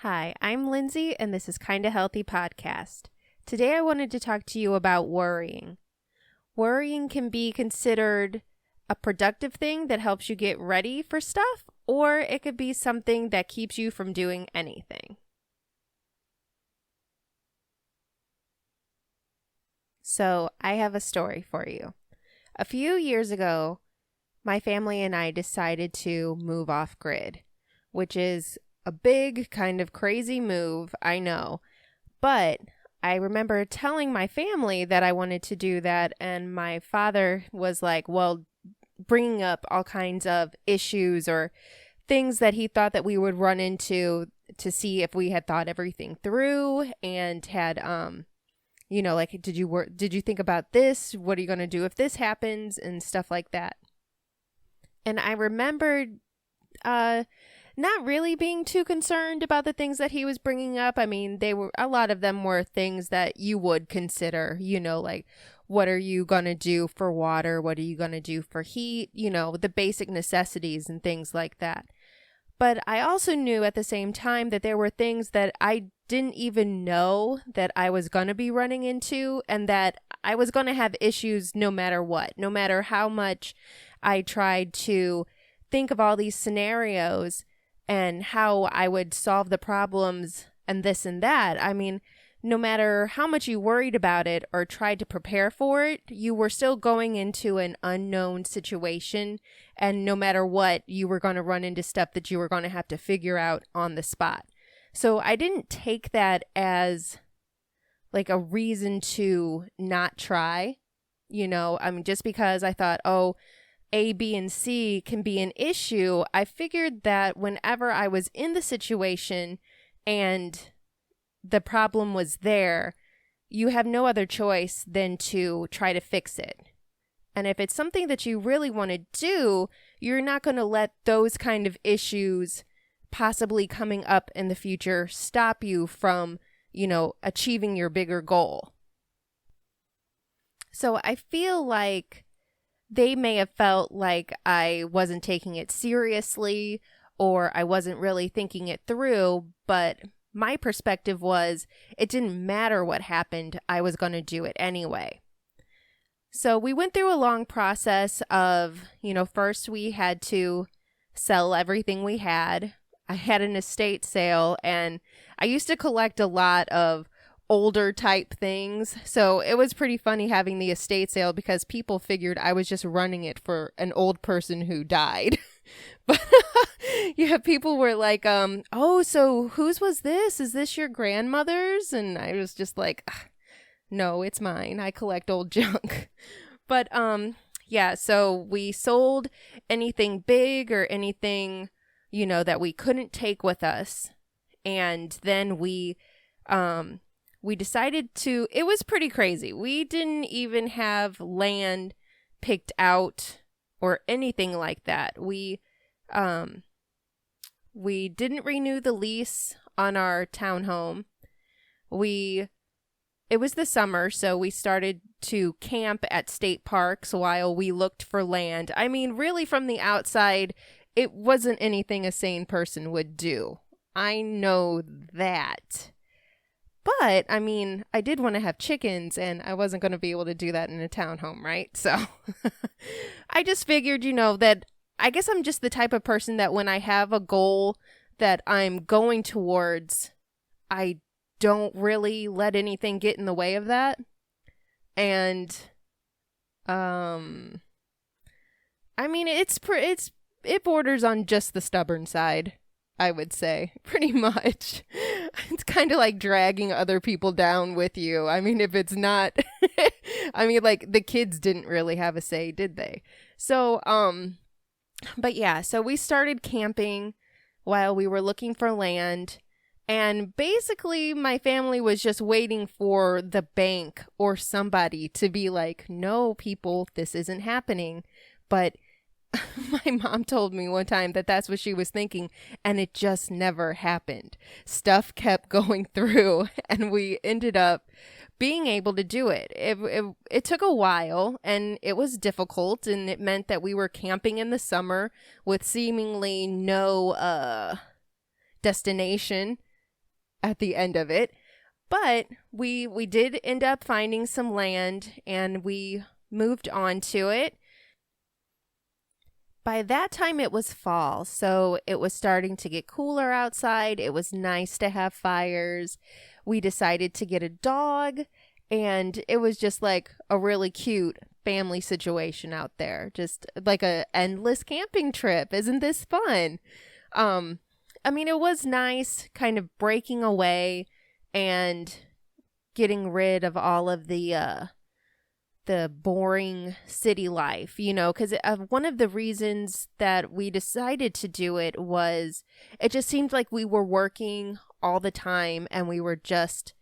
Hi, I'm Lindsay, and this is Kinda Healthy Podcast. Today I wanted to talk to you about worrying. Worrying can be considered a productive thing that helps you get ready for stuff, or it could be something that keeps you from doing anything. So, I have a story for you. A few years ago, my family and I decided to move off grid, which is a big, kind of crazy move, I know. But I remember telling my family that I wanted to do that, and my father was like, well, bringing up all kinds of issues or things that he thought that we would run into to see if we had thought everything through and had like did you think about this? What are you going to do if this happens and stuff like that. And I remembered not really being too concerned about the things that he was bringing up. I mean, a lot of them were things that you would consider, like what are you going to do for water? What are you going to do for heat? The basic necessities and things like that. But I also knew at the same time that there were things that I didn't even know that I was going to be running into, and that I was going to have issues no matter what, no matter how much I tried to think of all these scenarios and how I would solve the problems and this and that. I mean, no matter how much you worried about it or tried to prepare for it, you were still going into an unknown situation. And no matter what, you were going to run into stuff that you were going to have to figure out on the spot. So I didn't take that as like a reason to not try, just because I thought, A, B, and C can be an issue. I figured that whenever I was in the situation and the problem was there, you have no other choice than to try to fix it. And if it's something that you really want to do, you're not going to let those kind of issues possibly coming up in the future stop you from, achieving your bigger goal. So I feel like they may have felt like I wasn't taking it seriously or I wasn't really thinking it through, but my perspective was it didn't matter what happened, I was going to do it anyway. So we went through a long process of, first we had to sell everything we had. I had an estate sale, and I used to collect a lot of older type things. So it was pretty funny having the estate sale because people figured I was just running it for an old person who died. But yeah, people were like, so whose was this? Is this your grandmother's? And I was just like, no, it's mine. I collect old junk. But so we sold anything big or anything, that we couldn't take with us. And then we decided to, it was pretty crazy. We didn't even have land picked out or anything like that. We didn't renew the lease on our townhome. It was the summer, so we started to camp at state parks while we looked for land. I mean, really from the outside, it wasn't anything a sane person would do. I know that. But, I mean, I did want to have chickens, and I wasn't going to be able to do that in a townhome, right? So I just figured, that I guess I'm just the type of person that when I have a goal that I'm going towards, I don't really let anything get in the way of that. And, I mean, it borders on just the stubborn side, I would say, pretty much. It's kind of like dragging other people down with you. I mean, if it's not, I mean, like the kids didn't really have a say, did they? So, but yeah, so we started camping while we were looking for land. And basically my family was just waiting for the bank or somebody to be like, no, people, this isn't happening. But my mom told me one time that that's what she was thinking, and it just never happened. Stuff kept going through, and we ended up being able to do it. It took a while, and it was difficult, and it meant that we were camping in the summer with seemingly no destination at the end of it. But we did end up finding some land and we moved on to it. By that time, it was fall, so it was starting to get cooler outside. It was nice to have fires. We decided to get a dog, and it was just like a really cute family situation out there. Just like a endless camping trip. Isn't this fun? I mean, it was nice kind of breaking away and getting rid of all of the boring city life, because one of the reasons that we decided to do it was it just seemed like we were working all the time and we were just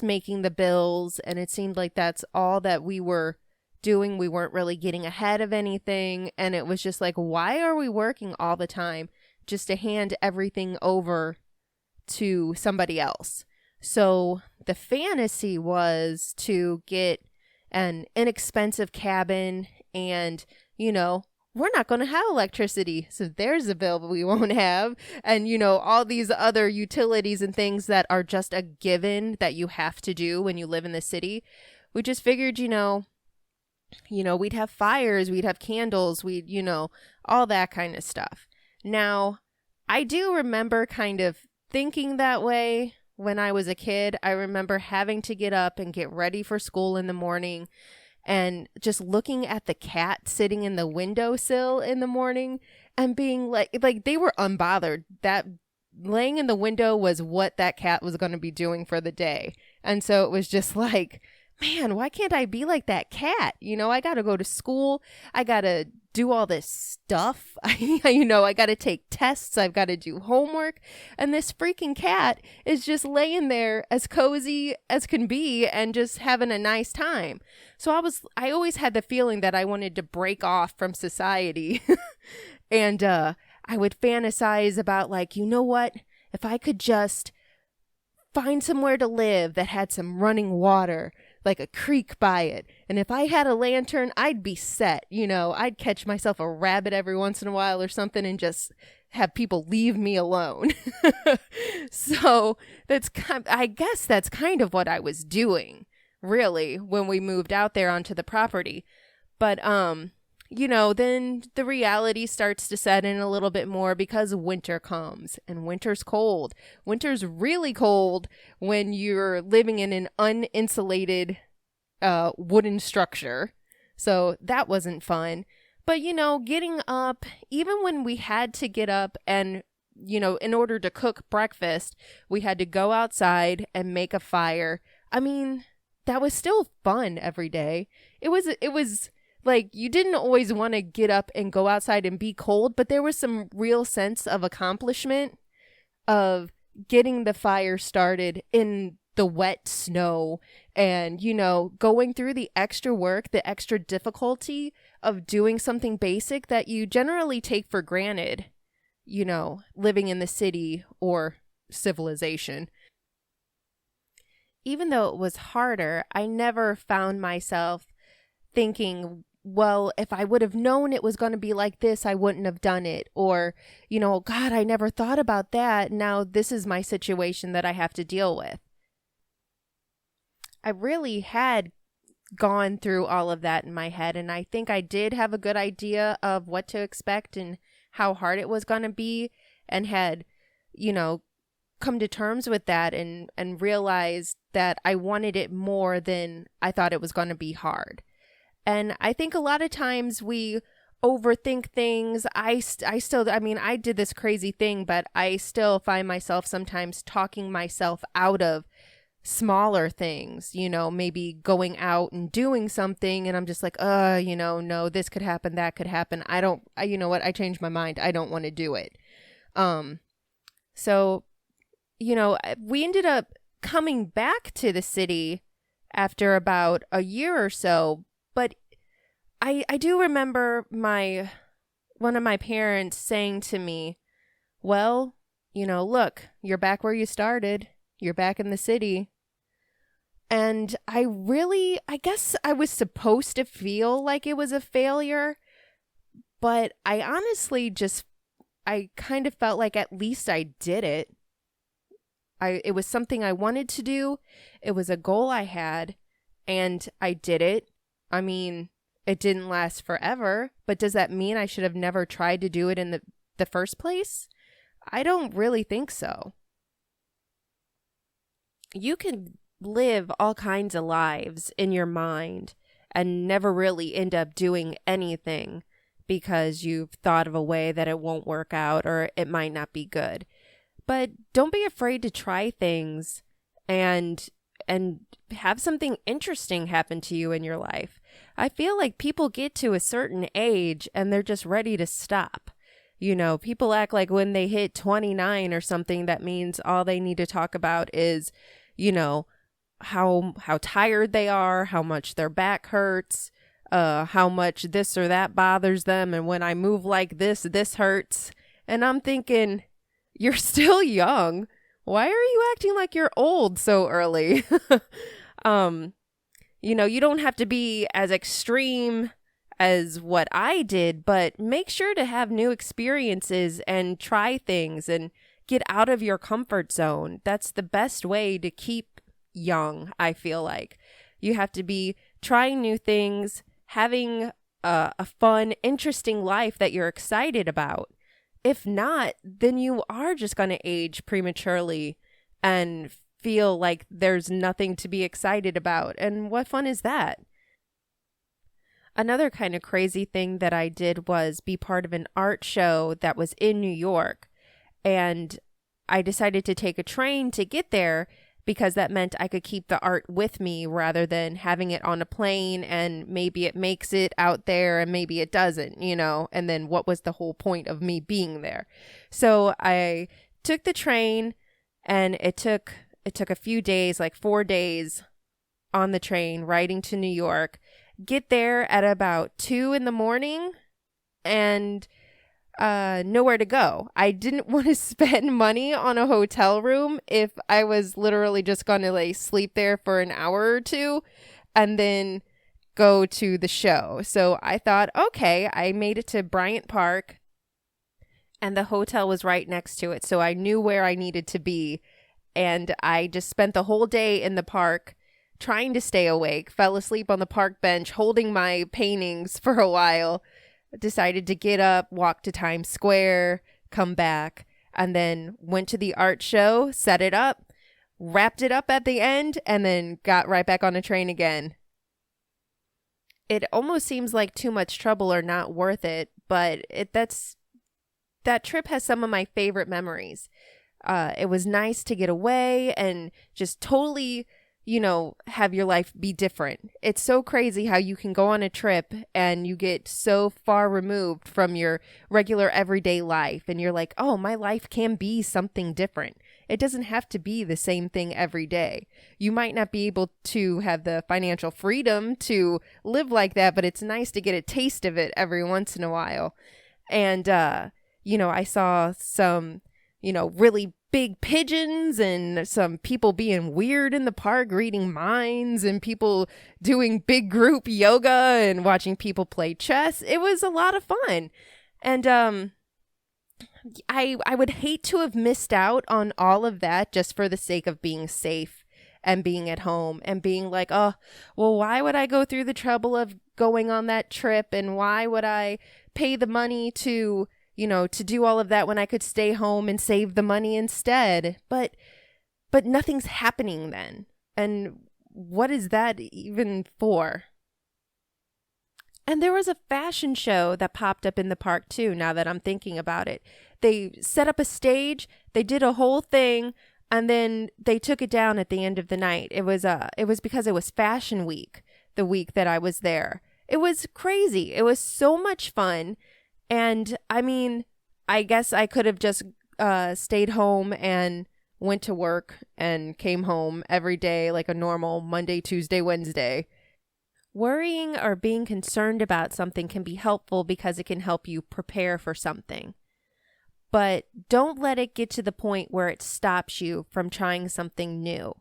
making the bills, and it seemed like that's all that we were doing. We weren't really getting ahead of anything, and it was just like, why are we working all the time just to hand everything over to somebody else? So the fantasy was to get an inexpensive cabin, and we're not going to have electricity, so there's a bill we won't have, and all these other utilities and things that are just a given that you have to do when you live in the city. We just figured we'd have fires, we'd have candles, we'd all that kind of stuff. Now I do remember kind of thinking that way. When I was a kid, I remember having to get up and get ready for school in the morning and just looking at the cat sitting in the windowsill in the morning and being like they were unbothered. That laying in the window was what that cat was going to be doing for the day. And so it was just like, man, why can't I be like that cat? I got to go to school. I got to do all this stuff. I got to take tests. I've got to do homework. And this freaking cat is just laying there as cozy as can be and just having a nice time. So I always had the feeling that I wanted to break off from society. And I would fantasize about what? If I could just find somewhere to live that had some running water, like a creek by it. And if I had a lantern, I'd be set. I'd catch myself a rabbit every once in a while or something and just have people leave me alone. So I guess that's kind of what I was doing, really, when we moved out there onto the property. But, then the reality starts to set in a little bit more because winter comes, and winter's cold. Winter's really cold when you're living in an uninsulated wooden structure. So that wasn't fun. But, getting up, even when we had to get up and, in order to cook breakfast, we had to go outside and make a fire. I mean, that was still fun every day. It was like, you didn't always want to get up and go outside and be cold, but there was some real sense of accomplishment of getting the fire started in the wet snow and, going through the extra work, the extra difficulty of doing something basic that you generally take for granted, living in the city or civilization. Even though it was harder, I never found myself thinking, well, if I would have known it was going to be like this, I wouldn't have done it. Or, God, I never thought about that. Now this is my situation that I have to deal with. I really had gone through all of that in my head, and I think I did have a good idea of what to expect and how hard it was going to be, and had, come to terms with that and realized that I wanted it more than I thought it was going to be hard. And I think a lot of times we overthink things. I did this crazy thing, but I still find myself sometimes talking myself out of smaller things, maybe going out and doing something. And I'm just like, no, this could happen, that could happen. I changed my mind. I don't want to do it. So, we ended up coming back to the city after about a year or so. But I do remember one of my parents saying to me, well, look, you're back where you started. You're back in the city. And I guess I was supposed to feel like it was a failure. But I honestly I kind of felt like at least I did it. It was something I wanted to do. It was a goal I had, and I did it. I mean, it didn't last forever, but does that mean I should have never tried to do it in the first place? I don't really think so. You can live all kinds of lives in your mind and never really end up doing anything because you've thought of a way that it won't work out or it might not be good. But don't be afraid to try things and have something interesting happen to you in your life. I feel like people get to a certain age and they're just ready to stop. You know, people act like when they hit 29 or something, that means all they need to talk about is, you know, how tired they are, how much their back hurts, how much this or that bothers them, and when I move like this hurts. And I'm thinking, you're still young. Why are you acting like you're old so early? You know, you don't have to be as extreme as what I did, but make sure to have new experiences and try things and get out of your comfort zone. That's the best way to keep young, I feel like. You have to be trying new things, having a fun, interesting life that you're excited about. If not, then you are just going to age prematurely and feel like there's nothing to be excited about. And what fun is that? Another kind of crazy thing that I did was be part of an art show that was in New York. And I decided to take a train to get there because that meant I could keep the art with me rather than having it on a plane and maybe it makes it out there and maybe it doesn't, you know, and then what was the whole point of me being there? So I took the train and it took a few days, like 4 days on the train riding to New York, get there at about 2 a.m. and nowhere to go. I didn't want to spend money on a hotel room if I was literally just going to like sleep there for an hour or two and then go to the show. So I thought, okay, I made it to Bryant Park and the hotel was right next to it. So I knew where I needed to be. And I just spent the whole day in the park trying to stay awake, fell asleep on the park bench, holding my paintings for a while. Decided to get up, walk to Times Square, come back, and then went to the art show, set it up, wrapped it up at the end, and then got right back on a train again. It almost seems like too much trouble or not worth it, but that trip has some of my favorite memories. It was nice to get away and just totally, you know, have your life be different. It's so crazy how you can go on a trip and you get so far removed from your regular everyday life and you're like, oh, my life can be something different. It doesn't have to be the same thing every day. You might not be able to have the financial freedom to live like that, but it's nice to get a taste of it every once in a while. And, you know, I saw some, you know, really big pigeons and some people being weird in the park reading minds and people doing big group yoga and watching people play chess. It was a lot of fun. And I would hate to have missed out on all of that just for the sake of being safe and being at home and being like, oh, well, why would I go through the trouble of going on that trip and why would I pay the money to, you know, to do all of that when I could stay home and save the money instead. But nothing's happening then. And what is that even for? And there was a fashion show that popped up in the park too, now that I'm thinking about it. They set up a stage, they did a whole thing, and then they took it down at the end of the night. It was because it was Fashion Week, the week that I was there. It was crazy. It was so much fun. And I mean, I guess I could have just stayed home and went to work and came home every day like a normal Monday, Tuesday, Wednesday. Worrying or being concerned about something can be helpful because it can help you prepare for something. But don't let it get to the point where it stops you from trying something new.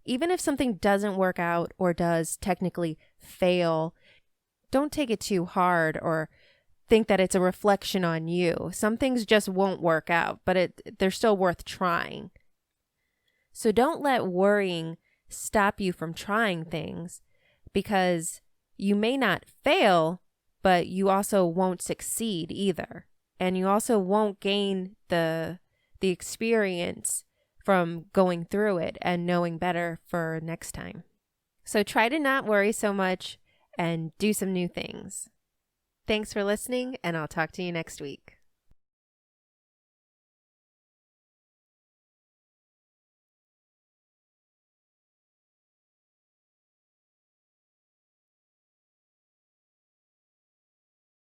Even if something doesn't work out or does technically fail, don't take it too hard or think that it's a reflection on you. Some things just won't work out, but they're still worth trying. So don't let worrying stop you from trying things, because you may not fail, but you also won't succeed either. And you also won't gain the experience from going through it and knowing better for next time. So try to not worry so much and do some new things. Thanks for listening, and I'll talk to you next week.